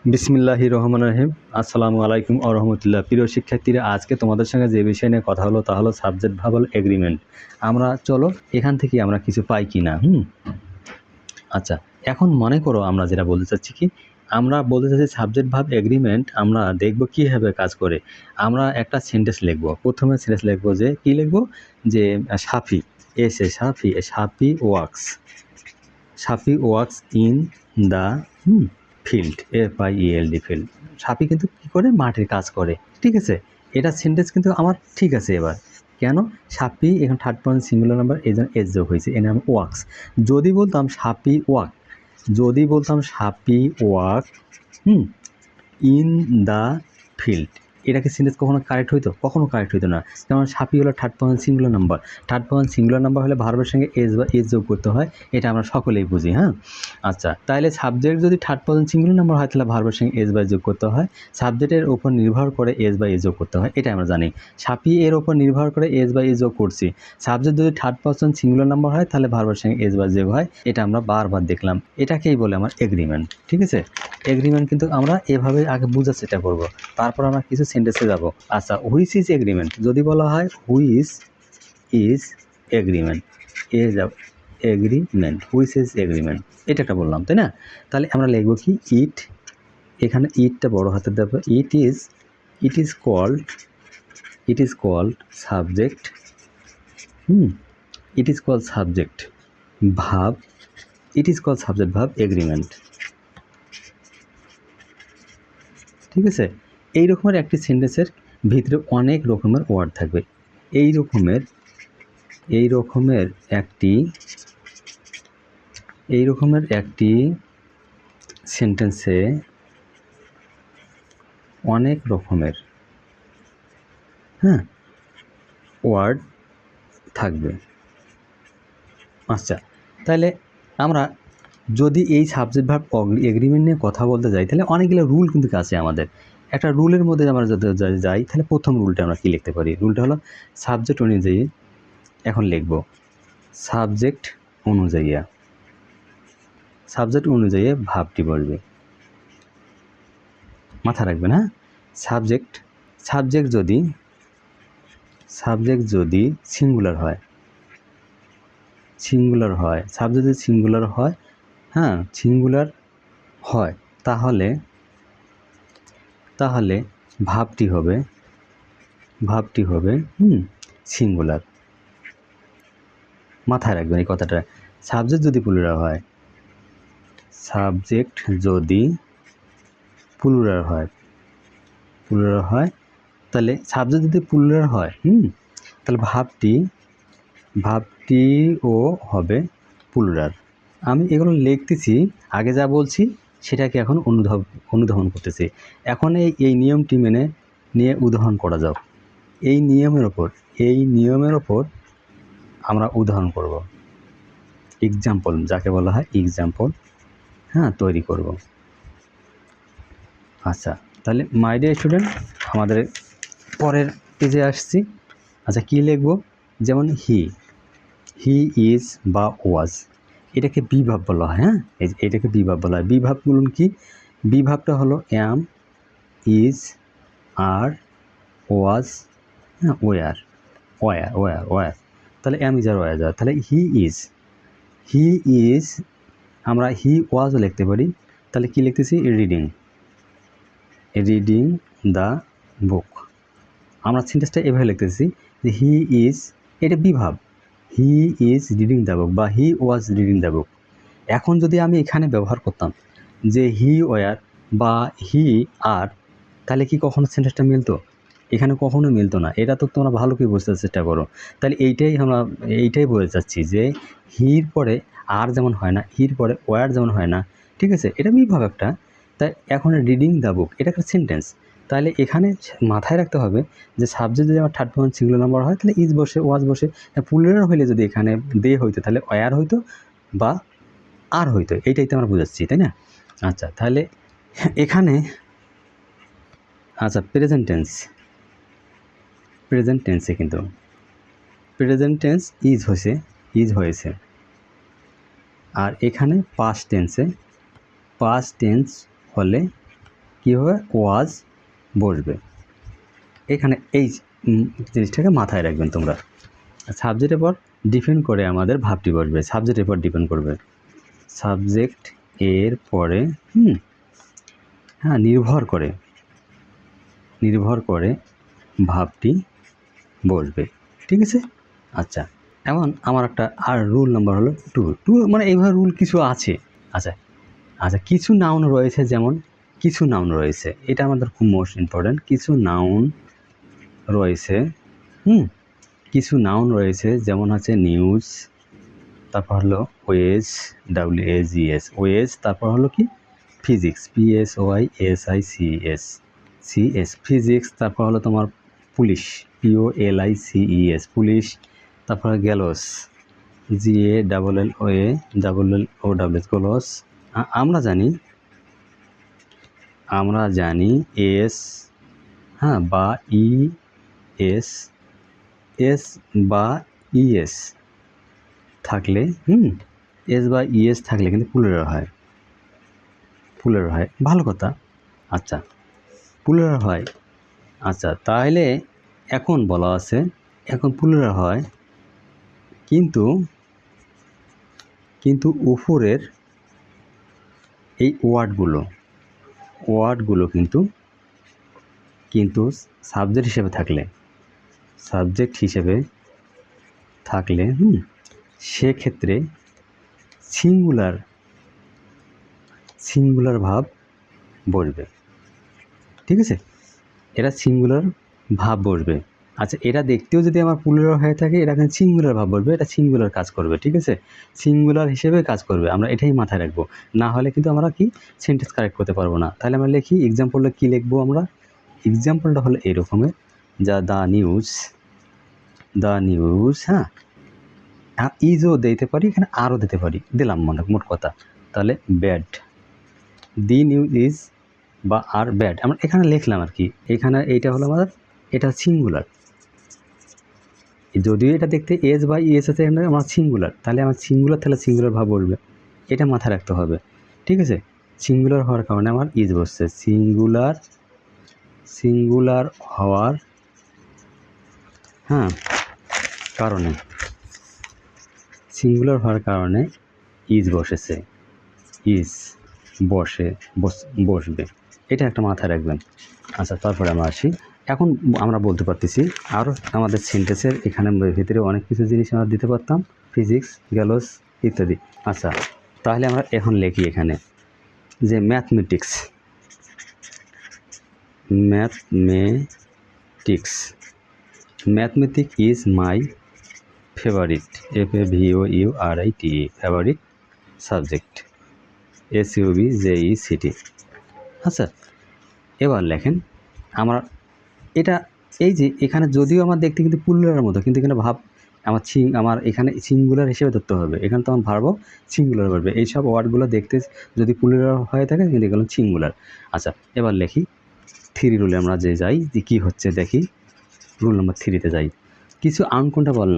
বিসমিল্লাহির রহমানির রহিম। আসসালামু আলাইকুম ওয়া রাহমাতুল্লাহ। প্রিয় শিক্ষার্থীরা, আজকে তোমাদের সঙ্গে যে বিষয় নিয়ে কথা হলো তা হলো সাবজেক্ট ভার্বাল এগ্রিমেন্ট। আমরা চলো এখান থেকে আমরা কিছু পাই কিনা। আচ্ছা, এখন মনে করো আমরা যেটা বলতে চাচ্ছি কি, আমরা বলতে চাচ্ছি সাবজেক্ট ভার্ব এগ্রিমেন্ট আমরা দেখব কীভাবে কাজ করে। আমরা একটা সেন্টেন্স লিখব। প্রথমে সেন্টেন্স লিখব যে কী লিখব, যে সাফি সাফি works in the field, FIELD field. সাপি কিন্তু কী করে, মাঠের কাজ করে। ঠিক আছে, এটা সেন্টেন্স কিন্তু আমার ঠিক আছে। এবার কেন সাপি এখন থার্ড পারসন সিঙ্গুলার নাম্বার, এই জন্য এস যোগ হয়েছে, এর নাম ওয়ার্কস। যদি বলতাম সাপি ওয়ার্ক ইন দ্য ফিল্ড, এটা কি সেন্টেন্স কখনো কারেক্ট হইতো? কখনো কারেক্ট হইতো না, কারণ সাপি হলো third person singular number. Third person singular number হলে ভার্বের সঙ্গে এস বা এস যোগ করতে হয়, এটা আমরা সকলেই বুঝি। আচ্ছা, তাহলে সাবজেক্ট যদি থার্ড পারসন সিঙ্গুলার নাম্বার হয় তাহলে ভার্বের সঙ্গে এস বাই যোগ করতে হয়, সাবজেক্টের উপর নির্ভর করে এস বাই এস যোগ করতে হয়, এটা আমরা জানি। সাপি এর উপর নির্ভর করে এস বাই এস যোগ করছি। সাবজেক্ট যদি থার্ড পারসন সিঙ্গুলার নাম্বার হয় তাহলে ভার্বের সঙ্গে এস বাই যোগ হয়, এটা আমরা বারবার দেখলাম। এটাকেই বলে আমার এগ্রিমেন্ট। ঠিক আছে, এগ্রিমেন্ট কিন্তু আমরা এভাবে আগে বোঝার চেষ্টা করব, তারপর আমরা কিছু সেন্টেন্সে যাব। আচ্ছা, হুইচ ইজ এগ্রিমেন্ট যদি বলা হয়, which is agreement, which is agreement, এটা একটা বললাম, তাই না? তাহলে আমরা লিখব কি, ইট, এখানে ইটটা বড় হাতের দেব। It is called subject, verb, agreement. ঠিক আছে, এই রকমের একটি সেন্টেন্সের ভিতরে অনেক রকমের ওয়ার্ড থাকবে। এই রকমের একটি সেন্টেন্সে অনেক রকমের ওয়ার্ড থাকবে। আচ্ছা, তাহলে আমরা যদি এই সাবজেক্ট ভার্ব এগ্রিমেন্ট নিয়ে কথা বলতে যাই তাহলে অনেকগুলো রুল কিন্তু আছে আমাদের। একটা রুলের মধ্যে আমরা যদি যাই তাহলে প্রথম রুলটা আমরা কী লিখতে পারি? রুলটা হলো সাবজেক্ট অনুযায়ী, এখন লিখব সাবজেক্ট অনুযায়ী ভাবটি বলবে, মাথা রাখবেন। সাবজেক্ট যদি সিঙ্গুলার হয়, সাবজেক্ট যদি সিঙ্গুলার হয় তাহলে ভাবটি হবে সিঙ্গুলার। মাথায় রাখবেন এই কথাটা। সাবজেক্ট যদি প্লুরাল হয়, তাহলে সাবজেক্ট যদি প্লুরাল হয় তাহলে ভাবটিও হবে প্লুরাল। আমি এগুলো লিখতেছি, আগে যা বলছি সেটাকে এখন অনুধাবন করতেছি। এখন এই নিয়মটি মেনে নিয়ে উদাহরণ করা যাক। এই নিয়মের ওপর আমরা উদাহরণ করব, এক্সাম্পল যাকে বলা হয় এক্সাম্পল তৈরি করব। আচ্ছা, তাহলে মাই ডিয়ার স্টুডেন্ট, আমাদের পরের পেজে আসছি। আচ্ছা, কী লিখব? যেমন হি ইজ বা ওয়াজ, এটাকে বিভাব বলা হয়। এটাকে বিভাব বলা হয়। বিভাব বলুন কি? বিভাবটা হলো অ্যাম, ইজ, আর, ওয়াজ, ওয়ার। তাহলে অ্যাম, ইজ, আর, ওয়াজ। তাহলে হি ইজ আমরা হি ওয়াজও লিখতে পারি। তাহলে কি লিখতেছি? Reading the book. আমরা সেন্টেন্সটা এভাবে লিখতেছি যে হি ইজ, এটা বিভাব, he is reading the book বা হি ওয়াজ রিডিং দ্য বুক। এখন যদি আমি এখানে ব্যবহার করতাম যে হি ওয়ার বা হি আর, তাহলে কি কখনো সেন্টেন্সটা মিলতো? এখানে কখনো মিলতো না। এটা তো তোমরা ভালো করে বুঝতে চেষ্টা করো। তাহলে এইটাই বলতে চাচ্ছি যে হির পরে আর যেমন হয় না, হির পরে ওয়ার যেমন হয় না। ঠিক আছে, এটা বিভাব একটা। তাই এখন রিডিং দ্য বুক, এটা একটা সেন্টেন্স। তাহলে এখানে মাথায় রাখতে হবে যে সাবজেক্ট যদি আমার থার্ড পারসন সিঙ্গুলার নাম্বার হয় তাহলে ইজ বসে, ওয়াজ বসে। প্লুরাল হইলে যদি এখানে দে হইতো তাহলে ওয়ার হইতো বা আর হইতো। এইটাই তো আমরা বুঝাচ্ছি, তাই না? আচ্ছা, তাহলে এখানে প্রেজেন্ট টেন্সে কিন্তু প্রেজেন্ট টেন্স ইজ হয়েছে, আর এখানে পাস্ট টেন্স হলে কী হবে, ওয়াজ বসবে। এখানে এই জিনিসটাকে মাথায় রাখবেন তোমরা। সাবজেক্টের পর ডিপেন্ড করে আমাদের ভাবটি বসবে, সাবজেক্টের পর ডিপেন্ড করবে, সাবজেক্ট এর পরে হ্যাঁ নির্ভর করে ভাবটি বসবে, ঠিক আছে। আচ্ছা, এখন আমার একটা আর রুল নাম্বার হলো টু মানে এইভাবে রুল কিছু আছে। আচ্ছা আচ্ছা কিছু নাউন রয়েছে, যেমন কিছু নাউন রয়েছে, এটা আমাদের খুব মোস্ট ইম্পর্ট্যান্ট। কিছু নাউন রয়েছে, কিছু নাউন রয়েছে, যেমন হচ্ছে নিউজ, তারপর হলো ওয়েজ, WAGS ওয়েজ, তারপর হলো কি ফিজিক্স, PSOISICS ফিজিক্স, তারপর হলো তোমার পুলিশ, POLICES পুলিশ, তারপর গ্যালোস, GALLOWS গ্যালোস। আমরা জানি এস বা এস বা ইএস থাকলে এস বা ইএস থাকলে কিন্তু প্লুরাল হয়, ভালো কথা। আচ্ছা প্লুরাল হয়, আচ্ছা তাহলে এখন বলা আছে এখন প্লুরাল হয়, কিন্তু উপরের এই ওয়ার্ডগুলো কিন্তু সাবজেক্ট হিসেবে থাকলে সেক্ষেত্রে সিঙ্গুলার ভাব বসবে, ঠিক আছে। এটা সিঙ্গুলার ভাব বসবে। আচ্ছা এটা দেখতেও যদি আমার প্লুরাল হয়ে থাকে, এটা কিন্তু সিঙ্গুলার ভাব বসবে, এটা সিঙ্গুলার কাজ করবে, ঠিক আছে, সিঙ্গুলার হিসেবে কাজ করবে। আমরা এটাই মাথায় রাখবো, না হলে কিন্তু আমরা কি সেন্টেন্স কারেক্ট করতে পারবো না। তাহলে আমরা লিখি এক্সাম্পলটা কী লিখবো, আমরা এক্সাম্পলটা হলো এরকমের, যা দ্য নিউজ ইজও দিতে পারি, এখানে আরও দিতে পারি, দিলাম মোট কথা। তাহলে ব্যাড, দি নিউজ ইজ বা আর ব্যাড আমরা এখানে লিখলাম আর কি। এখানে এইটা হলো আমাদের, এটা সিঙ্গুলার, যদিও এটা দেখতে এস বা ইএস আছে, আমার সিঙ্গুলার, তাহলে আমার সিঙ্গুলার ভাব বলবে, এটা মাথায় রাখতে হবে, ঠিক আছে। সিঙ্গুলার হওয়ার কারণে আমার ইজ বসছে, সিঙ্গুলার হওয়ার কারণে ইজ বসবে, এটা একটা মাথায় রাখবেন। আচ্ছা তারপরে আমরা আসি, এখন আমরা বলতে পারতেছি আরও আমাদের সেন্টেন্সের এখানে ভিতরে অনেক কিছু জিনিস আমরা দিতে পারতাম, ফিজিক্স, গ্যালোস ইত্যাদি। আচ্ছা তাহলে আমরা এখন লিখি এখানে যে mathematics is my favourite, FAVOURIT favourite subject, SUBJECT। আচ্ছা এবার লেখেন আমরা এটা, এই যে এখানে যদিও আমার দেখতে কিন্তু প্লুরালের মতো, কিন্তু এখানে ভাব আমার এখানে সিঙ্গুলার হিসেবে ধরতে হবে, এখানে তো আমার ভার্বও সিঙ্গুলার বলবে। এইসব ওয়ার্ডগুলো দেখতে যদি প্লুরাল হয়ে থাকে কিন্তু এগুলো সিঙ্গুলার। আচ্ছা এবার লিখি 3 রুলে আমরা যে যাই, যে কী হচ্ছে দেখি, রুল নাম্বার 3-তে যাই। কিছু আনকাউন্টেবল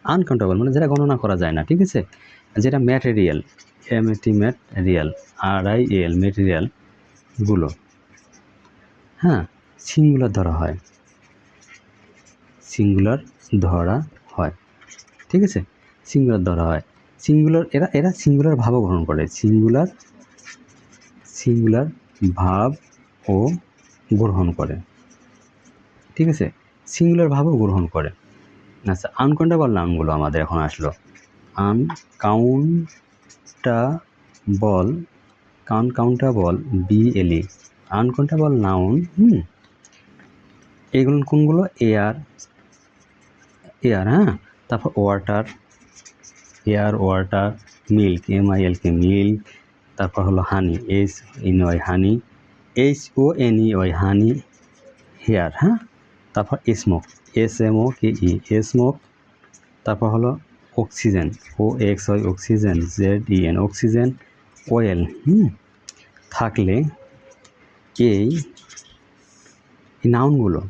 আনকাউন্টেবল মানে যেটা গণনা করা যায় না, ঠিক আছে, যেটা ম্যাটেরিয়াল, ম্যাটেরিয়াল ম্যাটেরিয়ালগুলো সিঙ্গুলার ধরা হয়, ঠিক আছে, সিঙ্গুলার এরা সিঙ্গুলার ভাবও গ্রহণ করে, সিঙ্গুলার ভাবও গ্রহণ করে, ঠিক আছে, সিঙ্গুলার ভাবও গ্রহণ করে। আচ্ছা আনকাউন্টেবল নাউনগুলো আমাদের এখন আসলো, আনকাউন্টেবল BLE আনকাউন্টেবল নাউন, এইগুলো কোনগুলো, এয়ার, তারপর ওয়াটার, মিল্ক, MILK মিল্ক, তারপর হলো হানি, HNY হানি, HONEY হানি, হেয়ার, তারপর স্মোক, SMOKE স্মোক, তারপর হলো oxygen, OXY oxygen, ZEN oxygen, oil থাকলে এই নাউনগুলো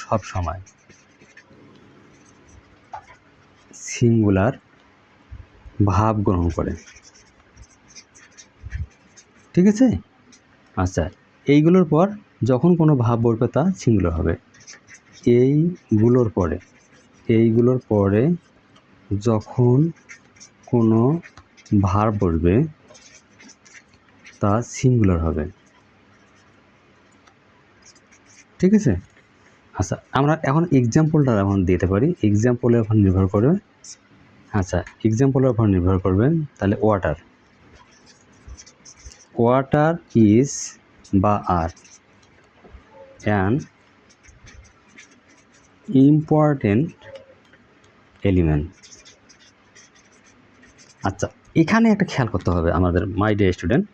সব সময় সিঙ্গুলার ভাব গ্রহণ করে। ঠিক আছে? আচ্ছা, এইগুলোর পর যখন কোনো ভাব বলবে তা সিঙ্গুলার হবে। এইগুলোর পরে যখন কোনো ভার্ব বলবে তা সিঙ্গুলার হবে। ঠিক আছে? আচ্ছা, আমরা এখন এক্সাম্পলটা এখন দিতে পারি। এক্সাম্পলের উপর নির্ভর করবে। আচ্ছা, এক্সাম্পলের উপর নির্ভর করবে। তাহলে ওয়াটার ইজ বা আর অ্যান ইম্পর্টেন্ট এলিমেন্ট। আচ্ছা, এখানে একটা খেয়াল করতে হবে আমাদের মাই ডিয়ার স্টুডেন্ট।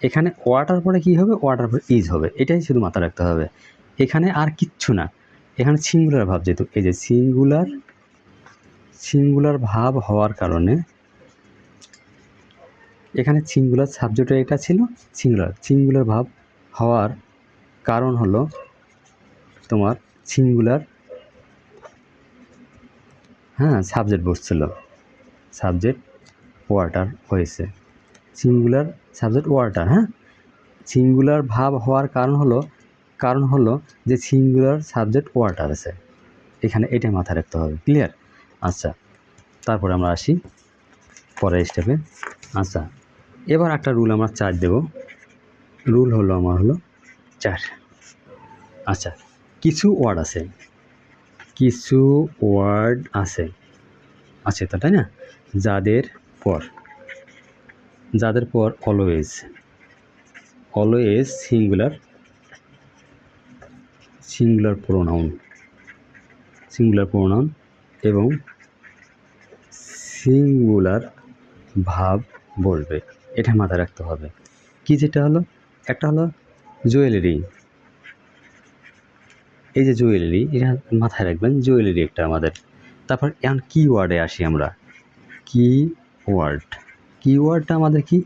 এখানে ওয়াটার পরে কী হবে? ওয়াটার পরে ইজ হবে, এটাই শুধু মাথায় রাখতে হবে। এখানে আর কিচ্ছু না। এখানে সিঙ্গুলার ভাব, যেহেতু এই যে সিঙ্গুলার ভাব হওয়ার কারণে এখানে সিঙ্গুলার সাবজেক্ট এটা ছিল সিঙ্গুলার ভাব হওয়ার কারণ হলো তোমার সিঙ্গুলার সাবজেক্ট বসছিল, সাবজেক্ট ওয়াটার হয়েছে, সিঙ্গুলার সাবজেক্ট ওয়াটার। সিঙ্গুলার ভাব হওয়ার কারণ হলো যে সিঙ্গুলার সাবজেক্ট ওয়াটার আছে এখানে, এটা মাথায় রাখতে হবে। ক্লিয়ার? আচ্ছা, তারপরে আমরা আসি পরের স্টেপে। আচ্ছা, এবার একটা রুল আমরা 4 দেব। রুল হলো আমার 4। আচ্ছা, কিছু ওয়ার্ড আছে তো, তাই না? যাদের পর অলওয়েজ সিঙ্গুলার প্রোনাউন এবং সিঙ্গুলার ভাব বলবে, এটা মাথায় রাখতে হবে। কি যেটা হলো, একটা হলো জুয়েলারি। এই যে জুয়েলারি, এটা মাথায় রাখবেন, জুয়েলারি একটা আমাদের। তারপর এখন কিওয়ার্ডে আসি আমরা। কিওয়ার্ডটা আমাদের কি?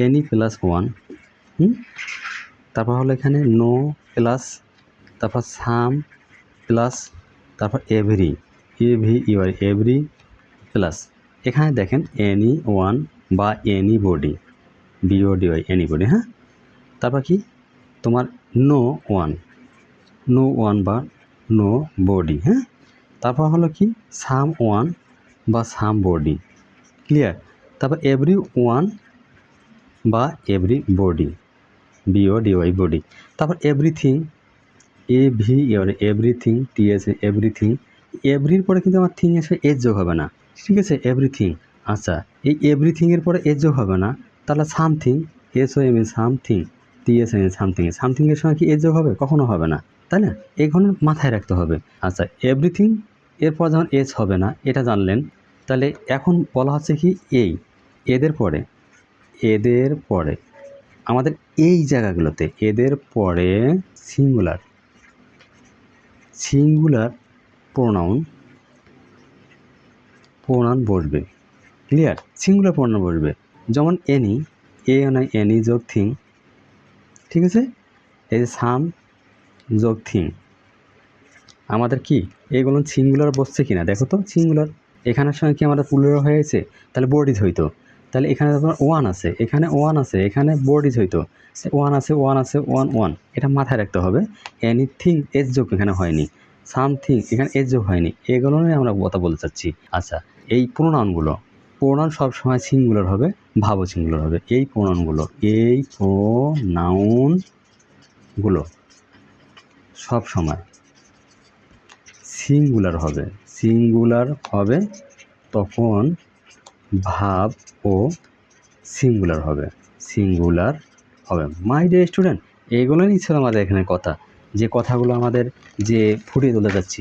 Any plus 1। তারপর হলো এখানে নো প্লাস, তারপর সাম প্লাস, তারপর এভরি প্লাস। এখানে দেখেন এনি ওয়ান বা এনি বডি, BODY এনিবডি। তারপর কি তোমার নো ওয়ান বা নো বডি। তারপর হলো কি সাম ওয়ান বা সাম বডি। ক্লিয়ার? তারপর এভরি ওয়ান বা এভরি বডি, BODY বডি। তারপর এভরিথিং, এভরিথিং, এভরিথিং। এভরির পরে কিন্তু আমার থিং এসে এজ যোগ হবে না। ঠিক আছে? এভরিথিং। আচ্ছা, এই এভরিথিংয়ের পরে এজ যোগ হবে না, তাহলে সামথিং, সামথিং, সামথিংয়ের সঙ্গে কি এজ যোগ হবে? কখনো হবে না, তাই না? এইগুলো মাথায় রাখতে হবে। আচ্ছা, এভরিথিং এরপর যখন এজ হবে না, এটা জানলেন। তাহলে এখন বলা হচ্ছে কি, এদের পরে আমাদের এই জায়গাগুলোতে এদের পরে সিঙ্গুলার প্রোনাউন বসবে। ক্লিয়ার? সিঙ্গুলার প্রোনাউন বসবে। যেমন এনি যোগ থিং। ঠিক আছে? এই যে সাম যোগ থিং, আমাদের কি এইগুলো সিঙ্গুলার বসছে কিনা দেখো তো। সিঙ্গুলার, এখানের সঙ্গে কি আমাদের প্লুরাল হয়েছে? তাহলে বডিজ হইতো। তাহলে এখানে তোমার ওয়ান আছে, এখানে বডিজ হইতো। ওয়ান। এটা মাথায় রাখতে হবে। এনিথিং এজ যোগ এখানে হয়নি, সামথিং এখানে এজ যোগ হয়নি, এগুলো নিয়ে আমরা কথা বলতে চাচ্ছি। আচ্ছা, এই প্রোনাউনগুলো সবসময় সিঙ্গুলার হবে, ভাবও সিঙ্গুলার হবে। এই প্রোনাউনগুলো সব সময় সিঙ্গুলার হবে, তখন ভাব ও সিঙ্গুলার হবে। মাই ডিয়ার স্টুডেন্ট, এইগুলো নিয়ে ছিল আমাদের এখানে কথা, যে কথাগুলো আমাদের যে ফুটিয়ে তুলতে যাচ্ছি।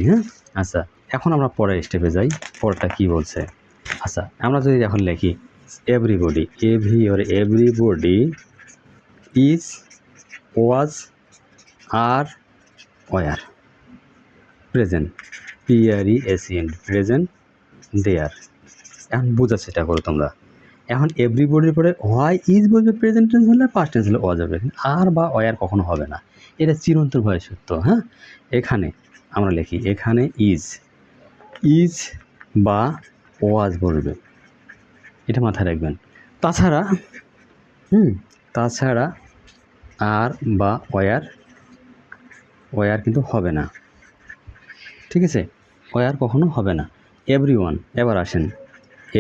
আচ্ছা, এখন আমরা পরের স্টেপে যাই। পরটা কি বলছে? আচ্ছা, আমরা যদি এখন লিখি everybody, everybody is, was, are, were present, PRESENT present, there. এখন বোঝার চেষ্টা করো তোমরা। এখন এভরিবডির পরে হোয়াই ইজ বলবে, প্রেজেন্ট টেন্স হলে, পাস্ট টেন্স হলে ওয়াজ হবে, আর বা ওয়ার কখনো হবে না। এটা চিরন্তনভাবে সত্য। এখানে আমরা লিখি, এখানে ইজ বা ওয়াজ বসবে, এটা মাথায় রাখবেন। তাছাড়া তাছাড়া আর বা ওয়ার কিন্তু হবে না, ঠিক আছে? ওয়ার কখনো হবে না। এভরিওয়ান, এবার আসেন,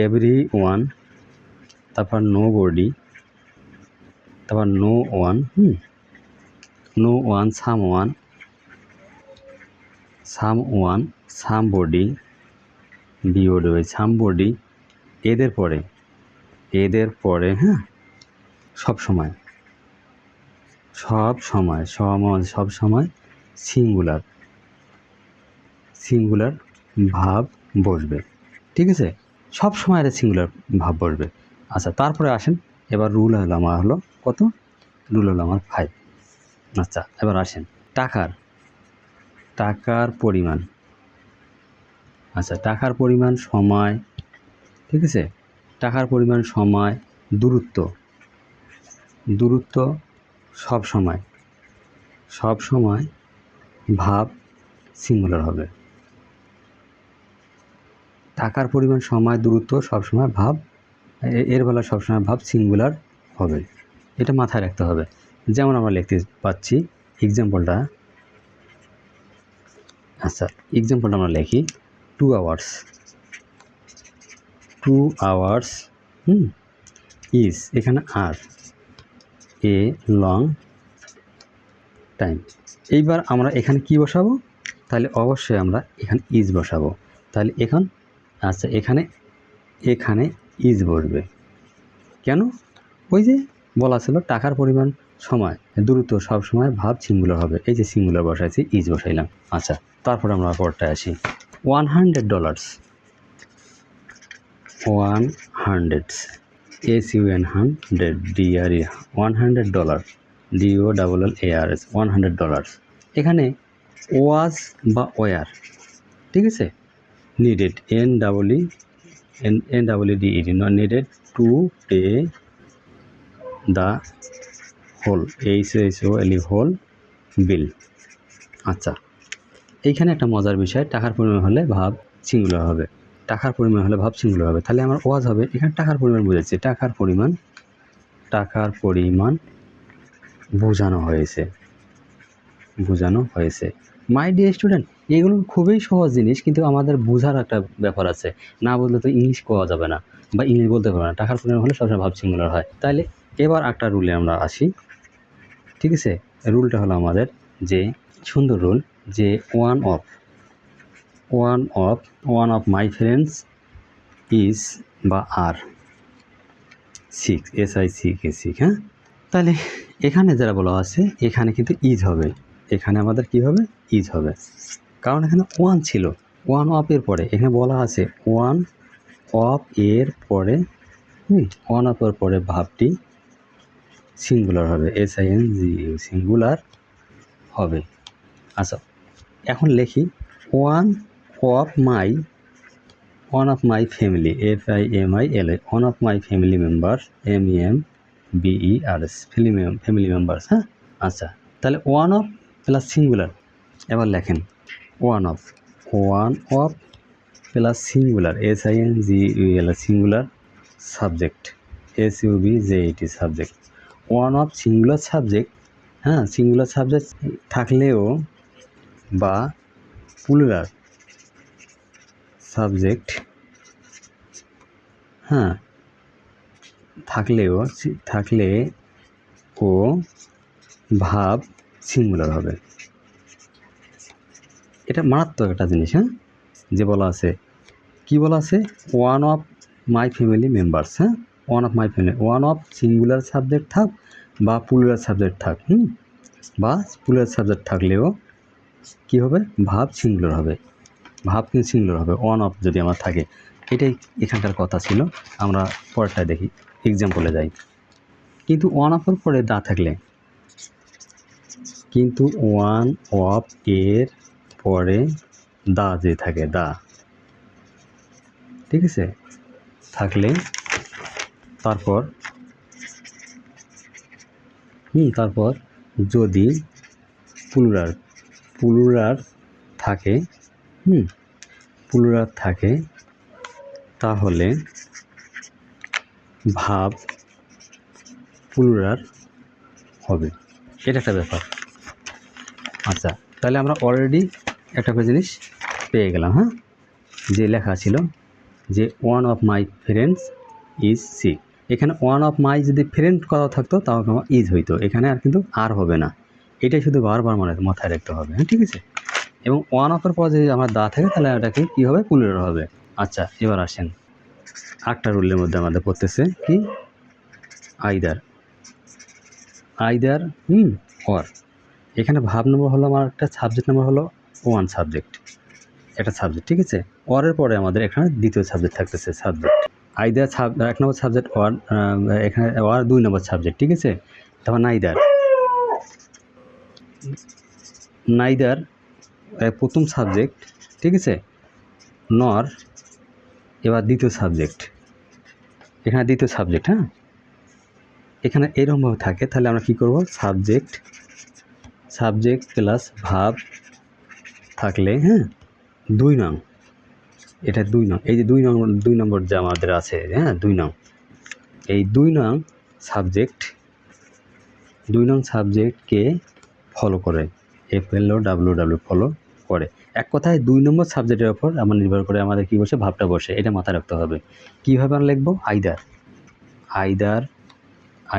এভরিওয়ান, তারপর নো বডি, তারপর no one, no one, someone, somebody, বিওডি, সামবডি, এদের পরে সব সময় সিঙ্গুলার ভাব বসবে, ঠিক আছে? সব সময় এটা সিঙ্গুলার ভাব বসবে। আচ্ছা, তারপরে আসেন, এবার রুল হলো আমার কত? রুল হলো আমার 5। আচ্ছা, এবার আসেন টাকার পরিমাণ। আচ্ছা, টাকার পরিমাণ, সময়, ঠিক আছে? টাকার পরিমাণ, সময়, দূরত্ব সব সময় ভাব সিঙ্গুলার হবে। টাকার পরিমাণ, সময়, দূরত্ব সবসময় ভাব, এর বেলা সবসময় ভাব সিঙ্গুলার হবে, এটা মাথায় রাখতে হবে। যেমন আমরা লিখতে পাচ্ছি এক্সাম্পলটা। আচ্ছা, এক্সাম্পলটা আমরা লিখি 2 আওয়ার্স ইজ, এখানে আর এ লং টাইম। এইবার আমরা এখানে কি বসাবো? তাহলে অবশ্যই আমরা এখানে ইজ বসাবো। তাহলে আচ্ছা, এখানে ইজ বসবে কেন? ওই যে বলা ছিল টাকার পরিমাণ, সময়, দূরত্ব সব সময় ভাব সিঙ্গুলার হবে, এই যে সিঙ্গুলার বসাইছি, ইজ বসাইলাম। আচ্ছা, তারপর আমরা পরটায় আসি। $100, $100, DRE, $100, DOLLARS, $100। এখানে ওয়াজ বা ওয়ার, ঠিক আছে? Needed, NEED, needed to pay the whole, whole bill. আচ্ছা, এইখানে একটা মজার বিষয়, টাকার পরিমাণ হলে ভাব সিঙ্গুলার হবে, তাহলে আমার ওয়াজ হবে, এখানে টাকার পরিমাণ বোঝাচ্ছে, টাকার পরিমাণ বোঝানো হয়েছে। মাই ডিয়ার স্টুডেন্ট, এগুলো খুবই সহজ জিনিস, কিন্তু আমাদের বোঝার একটা ব্যাপার আছে, না বললে তো ইংলিশ পাওয়া যাবে না বা ইংলিশ বলতে পারবে না। টাকার পরিমাণ হলে সবসময় ভাব সিঙ্গুলার হয়। তাহলে এবার একটা রুলে আমরা আসি, ঠিক আছে? রুলটা হলো আমাদের যে সুন্দর রুল, যে one of my friends is বা আর 6, SICK, তাহলে এখানে যারা বলা আছে, এখানে কিন্তু ইজ হবে, এখানে আমাদের কি হবে? ইজ হবে, কারণ এখানে ওয়ান ছিল, ওয়ান অফ এর পরে এখানে বলা আছে ওয়ান অফ এর পরে ভাবটি সিঙ্গুলার হবে, SINGU, সিঙ্গুলার হবে। আচ্ছা, এখন লিখি one of my family, FAMILI, one of my family members, MEMBERS, family members. আচ্ছা, তাহলে ওয়ান অফ প্লাস সিঙ্গুলার, এবার লেখেন one of plus singular, SINGULAR, singular subject, SUBJECT, subject. One of singular subject, singular subject থাকলেও বা plural subject থাকলেও ভাব singular হবে। এটা মারাত্মক একটা জিনিস, যে বলা আছে, কি বলা আছে? One of my family members, one of singular subject থাক বা প্লুরাল সাবজেক্ট থাক, বা প্লুরাল সাবজেক্ট থাকলেও কি হবে? ভাব সিঙ্গুলার হবে, ওয়ান অফ যদি আমার থাকে। এটাই এখানকার কথা ছিল। আমরা পরেরটায় দেখি, এক্সাম্পলে যাই। কিন্তু ওয়ান অফের পরে দা থাকলে, কিন্তু ওয়ান অফ এর পরে দা যে থাকে, দা, ঠিক আছে, থাকলে তারপর যদি প্লুরাল থাকে, তাহলে ভাব প্লুরাল হবে, এটা একটা ব্যাপার। আচ্ছা, তাহলে আমরা অলরেডি একটা করে জিনিস পেয়ে গেলাম। হ্যাঁ, যে লেখা ছিল যে one of my friends is sick, এখানে ওয়ান অফ মাই যদি ফ্রেন্ড কথা থাকতো তাহলে আমার ইজ হইতো, এখানে আর কিন্তু আর হবে না। এটাই শুধু বারবার মাথায় রাখতে হবে। হ্যাঁ, ঠিক আছে। এবং ওয়ান অফের পর যদি আমার দা থাকে তাহলে এটাকে কী হবে, প্লুরাল হবে। আচ্ছা, এবার আসেন আটটা রুলের মধ্যে আমাদের পড়তেছে কি, আইদার অর। এখানে ভাব নম্বর হলো আমার একটা, সাবজেক্ট নম্বর হলো ওয়ান সাবজেক্ট, একটা সাবজেক্ট, ঠিক আছে। অরের পরে আমাদের এখানে দ্বিতীয় সাবজেক্ট থাকতেছে, সাবজেক্ট। আইদার এক নম্বর সাবজেক্ট, ওয়ার এখানে ওয়ার 2 নম্বর সাবজেক্ট, ঠিক আছে। তারপর নাইদার প্রথম সাবজেক্ট, ঠিক আছে। নর এবার দ্বিতীয় সাবজেক্ট, এখানে দ্বিতীয় সাবজেক্ট। হ্যাঁ, এখানে এরকমভাবে থাকে, তাহলে আমরা কী করব, সাবজেক্ট প্লাস ভাব থাকলে, হ্যাঁ, 2 নং, এটা 2 নং, এই যে 2 নম্বর যে আমাদের আছে, হ্যাঁ 2 নং, এই 2 নং সাবজেক্টকে ফলো করে, FLOWW ফলো করে। এক কথায় 2 নম্বর সাবজেক্টের ওপর আমার নির্ভর করে আমাদের কী বসে, ভাবটা বসে, এটা মাথায় রাখতে হবে। কীভাবে আমরা লিখবো,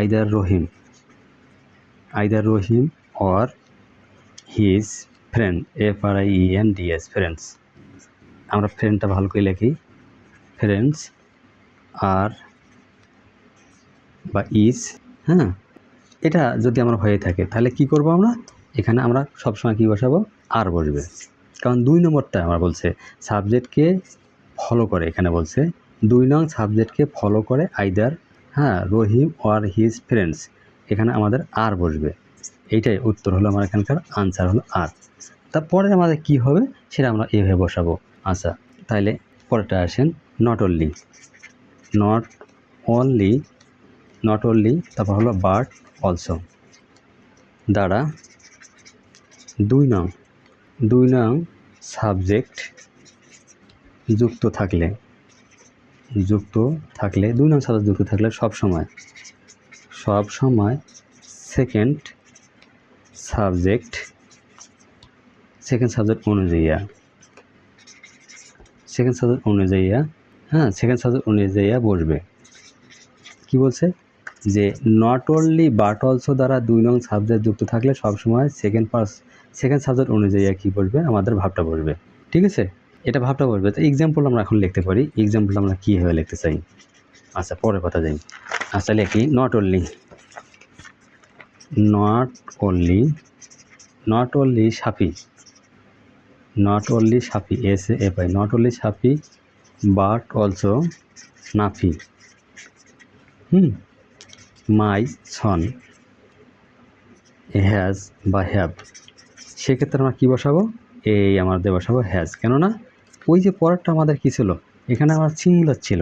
either Rahim or his friend, FRIENDS friends. আমরা ফ্রেন্ডটা ভালো করে লিখি, ফ্রেন্ডস আর বা ইজ। হ্যাঁ, এটা যদি আমরা হয়ে থাকে তাহলে কি করব, আমরা এখানে আমরা সবসময় কী বসাবো, আর বসবে। কারণ 2 নম্বরটা আমার বলছে সাবজেক্টকে ফলো করে, এখানে বলছে 2 নং সাবজেক্টকে ফলো করে আইদার, হ্যাঁ, রহিম অর হিজ ফ্রেন্ডস, এখানে আমাদের আর বসবে। এইটাই উত্তর হলো আমার এখানকার আনসার হলো আর। তারপরে আমাদের কি হবে সেটা আমরা এভাবে বসাবো। আচ্ছা, তাহলে পরেরটা আসেন, নট অনলি, তারপর হলো বাট অলসো দ্বারা 2 নং সাবজেক্ট যুক্ত থাকলে 2 নং সাবজেক্ট যুক্ত থাকলে সব সময় সেকেন্ড সাবজেক্ট অনুযায়ী, হ্যাঁ, সেকেন্ড সাবজেক্ট অনুযায়ী বসবে। কি বলছে যে নট অনলি বাট অলসো দ্বারা 2 নং সাবজেক্ট যুক্ত থাকলে সবসময় সেকেন্ড সাবজেক্ট অনুযায়ী কী বসবে, আমাদের ভাবটা বসবে, ঠিক আছে। এটা ভাবটা বসবে। তো এক্সাম্পল আমরা এখন লিখতে পারি, এক্সাম্পল আমরা কীভাবে লিখতে চাই। আচ্ছা, পরের কথা যাই। আচ্ছা, লিখি not only Safi, SAFI, not only Safi but also Nafi, my Son has বা হ্যাভ, সেক্ষেত্রে আমরা কী বসাবো, এই আমাদের বসাবো হ্যাজ। কেননা ওই যে পরেরটা আমাদের কী ছিল, এখানে আমার সিঙ্গুলার ছিল।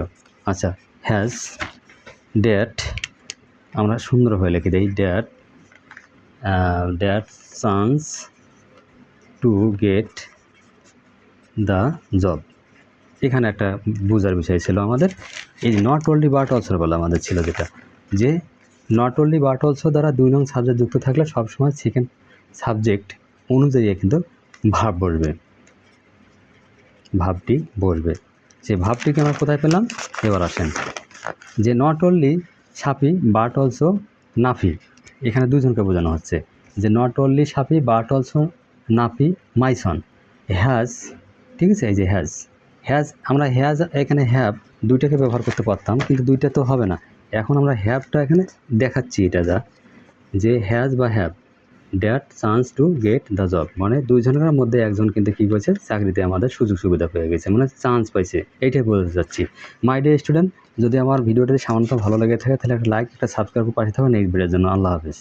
আচ্ছা, হ্যাজ ড্যাট, আমরা সুন্দরভাবে লিখে দিই, that chance to get the job. এখানে একটা বোঝার বিষয় ছিল আমাদের, এই নট অনলি বাট অলসোর বলা আমাদের ছিল, যেটা যে নট অনলি বাট অলসো দ্বারা 2 নং সাবজেক্ট যুক্ত থাকলে সবসময় সেকেন্ড সাবজেক্ট অনুযায়ী কিন্তু ভাবটি বসবে। সেই ভাবটিকে আমরা কোথায় পেলাম, এবার আসেন যে not only Safi but also Nafi, এখানে দুজনকে বোঝানো হচ্ছে যে not only Safi but also Nafi my Son has, ঠিক আছে। এই যে হ্যাজ আমরা এখানে হ্যাভ 2টাকে ব্যবহার করতে পারতাম, কিন্তু 2টা তো হবে না। এখন আমরা হ্যাভটা এখানে দেখাচ্ছি, এটা যে হ্যাজ বা have that chance to get the job, মানে 2 জনের মধ্যে একজন কিন্তু কী করেছে, চাকরিতে আমাদের সুযোগ সুবিধা পেয়ে গেছে, মানে চান্স পাইছে, এইটাই বলতে চাচ্ছি। মাই ডিয়ার স্টুডেন্ট, যদি আমার ভিডিওটা সামান্য ভালো লেগে থাকে তাহলে একটা লাইক, একটা সাবস্ক্রাইব পাঠিয়ে থাকবেন নেক্সট ভিডিওর জন্য। আল্লাহ হাফেজ।